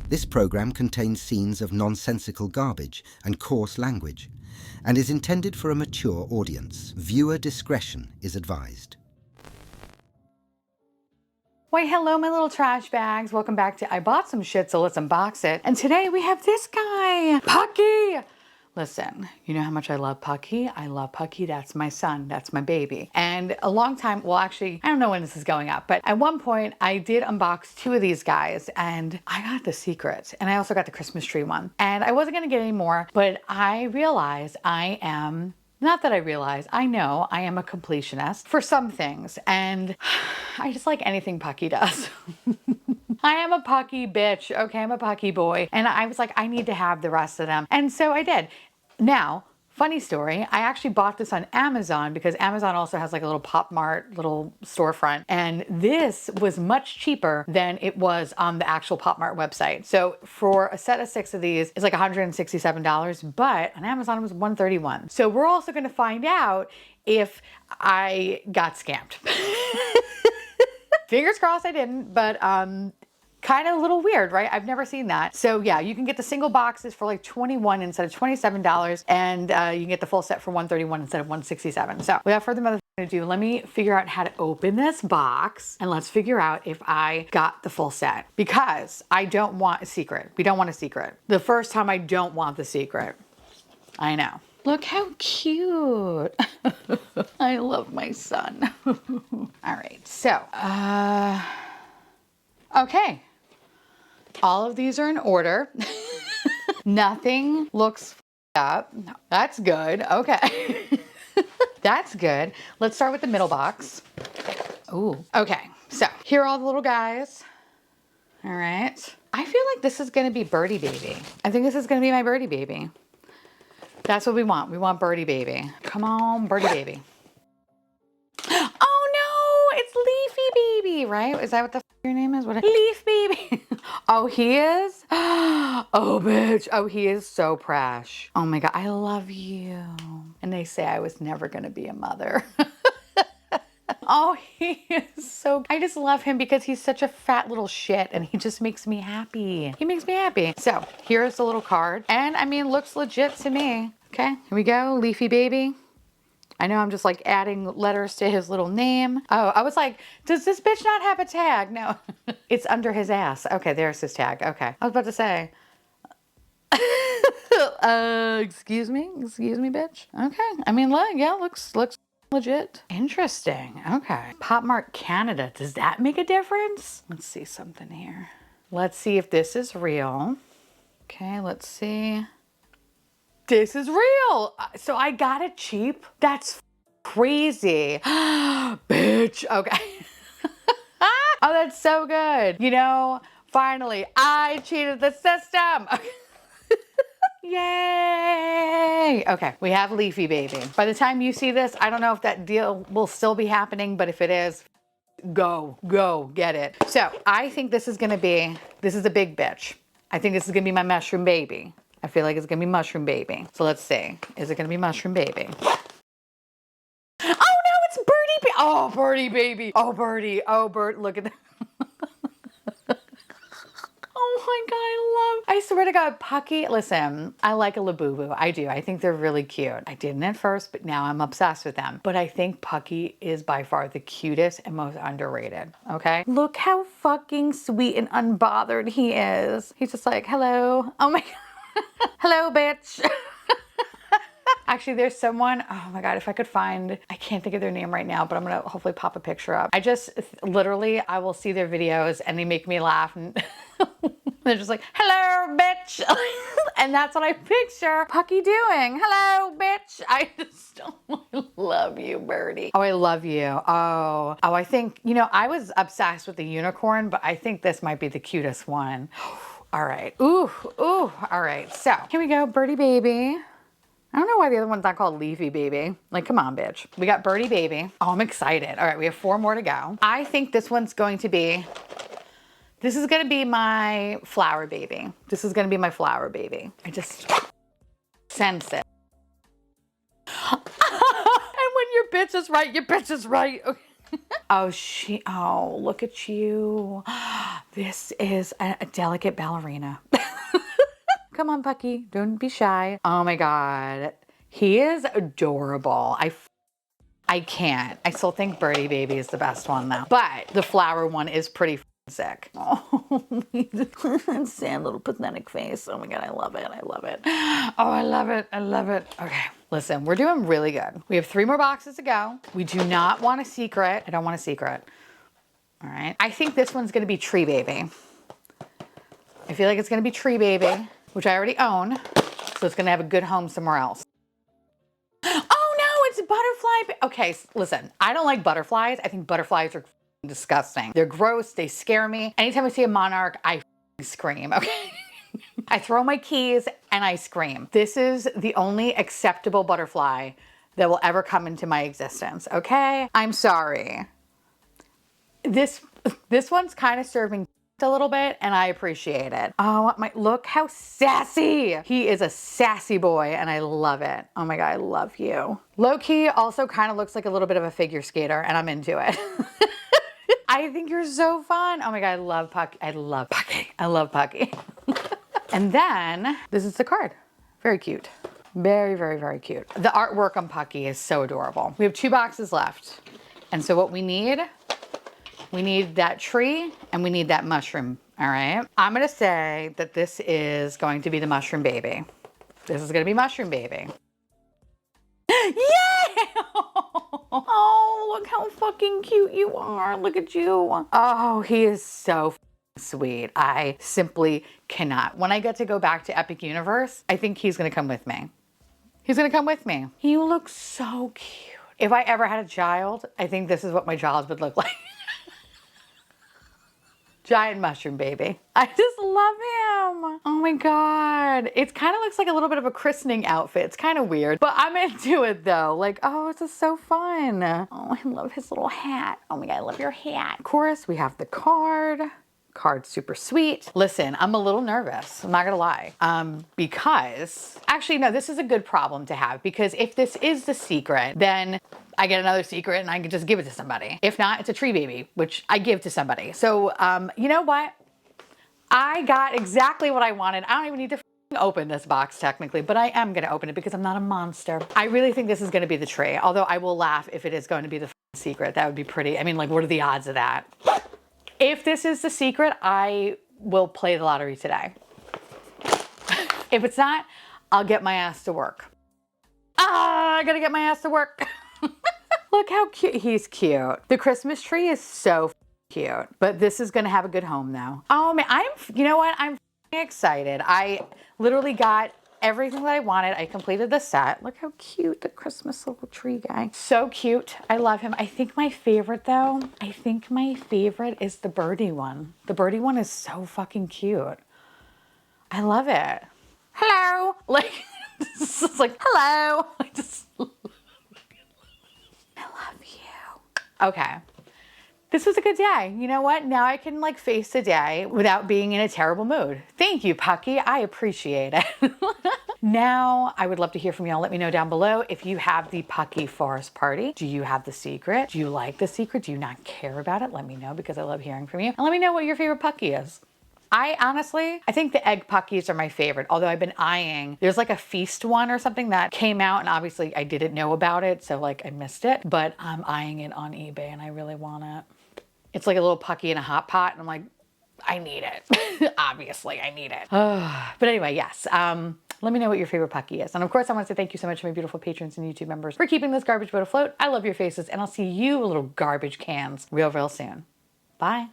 This program contains scenes of nonsensical garbage and coarse language and is intended for a mature audience. Viewer discretion is advised. Why, hello, my little trash bags. Welcome back to I Bought Some Shit, so let's unbox it. And today we have this guy, Pucky. Listen, you know how much I love Pucky? I love Pucky. That's my son. That's my baby. And a long time, well, actually, I don't know when this is going up, but at one point I did unbox 2 of these guys and I got the secret. And I also got the Christmas tree one. And I wasn't going to get any more, but I realized I am not that I realize, I know I am a completionist for some things, and I just like anything Pucky does. I am a Pucky bitch, okay? I'm a Pucky boy. And I was like, I need to have the rest of them. And so I did. Now, funny story, I actually bought this on Amazon because Amazon also has like a little Pop Mart little storefront. And this was much cheaper than it was on the actual Pop Mart website. So for a set of 6 of these, it's like $167, but on Amazon it was $131. So we're also gonna find out if I got scammed. Fingers crossed I didn't, but kind of a little weird, right? I've never seen that. So yeah, you can get the single boxes for like $21 instead of $27, and you can get the full set for $131 instead of $167. So without further ado, let me figure out how to open this box, and let's figure out if I got the full set, because I don't want a secret. We don't want a secret. The first time I don't want the secret. I know. Look how cute. I love my son. All right, so, okay. All of these are in order. Nothing looks up. That's good. Okay. That's good. Let's start with the middle box. Ooh. Okay. So here are all the little guys. All right. I feel like this is going to be Birdie Baby. I think this is going to be my Birdie Baby. That's what we want. We want Birdie Baby. Come on, Birdie Baby. Oh no, it's Leafy Baby, right? Is that what the your name is? What? Leaf Baby. Oh, he is? Oh, bitch. Oh, he is so prash. Oh my God, I love you. And they say I was never gonna be a mother. Oh, he is so, I just love him because he's such a fat little shit and he just makes me happy. He makes me happy. So here's the little card. And I mean, looks legit to me. Okay, here we go, Leafy Baby. I know I'm just like adding letters to his little name. Oh, I was like, does this bitch not have a tag? No, it's under his ass. Okay, there's his tag. Okay, I was about to say, excuse me, bitch. Okay, I mean, look, yeah, looks legit. Interesting. Okay, Pop Mart Canada. Does that make a difference? Let's see something here. Let's see if this is real. Okay, let's see. This is real. So I got it cheap. That's crazy. Bitch. Okay. Oh, that's so good. You know, finally, I cheated the system. Yay. Okay, we have Leafy Baby. By the time you see this, I don't know if that deal will still be happening, but if it is, go, get it. So I think this is a big bitch. I think this is gonna be my mushroom baby. I feel like it's gonna be Mushroom Baby. So let's see. Is it gonna be Mushroom Baby? Oh no, it's Birdie Baby. Oh, Birdie Baby. Oh, Birdie. Oh, Bird. Look at that. Oh my God, I swear to God, Pucky. Listen, I like a Labubu. I do. I think they're really cute. I didn't at first, but now I'm obsessed with them. But I think Pucky is by far the cutest and most underrated. Okay? Look how fucking sweet and unbothered he is. He's just like, hello. Oh my God. Hello, bitch. Actually, there's someone, oh my God, if I could find, I can't think of their name right now, but I'm gonna hopefully pop a picture up. I just, literally, I will see their videos and they make me laugh and they're just like, hello, bitch. And that's what I picture Pucky doing. Hello, bitch. I just love you, Birdie. Oh, I love you. Oh, I think, you know, I was obsessed with the unicorn, but I think this might be the cutest one. All right. Ooh. All right. So here we go, Birdie Baby. I don't know why the other one's not called Leafy Baby. Like, come on, bitch. We got Birdie Baby. Oh, I'm excited. All right, we have 4 more to go. I think this is going to be my flower baby. This is going to be my flower baby. I just sense it. And when your bitch is right, your bitch is right. Okay. Oh, look at you. This is a delicate ballerina. Come on, Pucky, don't be shy. Oh my God. He is adorable. I can't. I still think Birdie Baby is the best one though. But the flower one is pretty sick. Oh, sad little pathetic face. Oh my God, I love it. I love it. Oh, I love it. I love it. Okay, listen, we're doing really good. We have 3 more boxes to go. We do not want a secret. I don't want a secret. All right. I think this one's gonna be Tree Baby. I feel like it's gonna be Tree Baby, which I already own. So it's gonna have a good home somewhere else. Oh no, it's butterfly. Okay, listen, I don't like butterflies. I think butterflies are disgusting. They're gross, they scare me. Anytime I see a monarch, I scream, okay? I throw my keys and I scream. This is the only acceptable butterfly that will ever come into my existence, okay? I'm sorry. This one's kind of serving a little bit and I appreciate it. Oh, look how sassy. He is a sassy boy and I love it. Oh my God, I love you. Low key also kind of looks like a little bit of a figure skater and I'm into it. I think you're so fun. Oh my God, I love Pucky. I love Pucky. I love Pucky. And then this is the card. Very cute. Very, very, very cute. The artwork on Pucky is so adorable. We have 2 boxes left. And so what we need that tree and we need that mushroom, all right? I'm gonna say that this is going to be the mushroom baby. This is gonna be mushroom baby. Yay! Oh, look how fucking cute you are. Look at you. Oh, he is so sweet. I simply cannot. When I get to go back to Epic Universe, I think he's gonna come with me. He's gonna come with me. You look so cute. If I ever had a child, I think this is what my child would look like. Giant mushroom baby. I just love him. Oh my God. It kind of looks like a little bit of a christening outfit. It's kind of weird, but I'm into it though. Like, oh, this is so fun. Oh, I love his little hat. Oh my God, I love your hat. Of course, we have the card. Card's super sweet. Listen, I'm a little nervous. I'm not gonna lie. Because, actually no, this is a good problem to have because if this is the secret, then I get another secret and I can just give it to somebody. If not, it's a tree baby, which I give to somebody. So, you know what? I got exactly what I wanted. I don't even need to open this box technically, but I am gonna open it because I'm not a monster. I really think this is gonna be the tree, although I will laugh if it is going to be the secret. That would be pretty. I mean, like, what are the odds of that? If this is the secret, I will play the lottery today. If it's not, I'll get my ass to work. I gotta get my ass to work. Look how cute. He's cute. The Christmas tree is so cute, but this is gonna have a good home though. Oh man, you know what? I'm excited. I literally got everything that I wanted. I completed the set. Look how cute the Christmas little tree guy. So cute. I love him. I think my favorite though, is the birdie one. The birdie one is so fucking cute. I love it. Hello. Like, it's just like, hello. I love you. Okay. This was a good day. You know what? Now I can like face the day without being in a terrible mood. Thank you, Pucky. I appreciate it. Now, I would love to hear from y'all. Let me know down below if you have the Pucky Forest Party. Do you have the secret? Do you like the secret? Do you not care about it? Let me know because I love hearing from you. And let me know what your favorite Pucky is. I think the egg Puckies are my favorite, although I've been eyeing, there's like a feast one or something that came out and obviously I didn't know about it, so like I missed it, but I'm eyeing it on eBay and I really want it. It's like a little Pucky in a hot pot and I'm like, I need it. Obviously, I need it. But anyway, yes. Let me know what your favorite Pucky is. And of course, I want to say thank you so much to my beautiful patrons and YouTube members for keeping this garbage boat afloat. I love your faces and I'll see you little garbage cans real soon. Bye.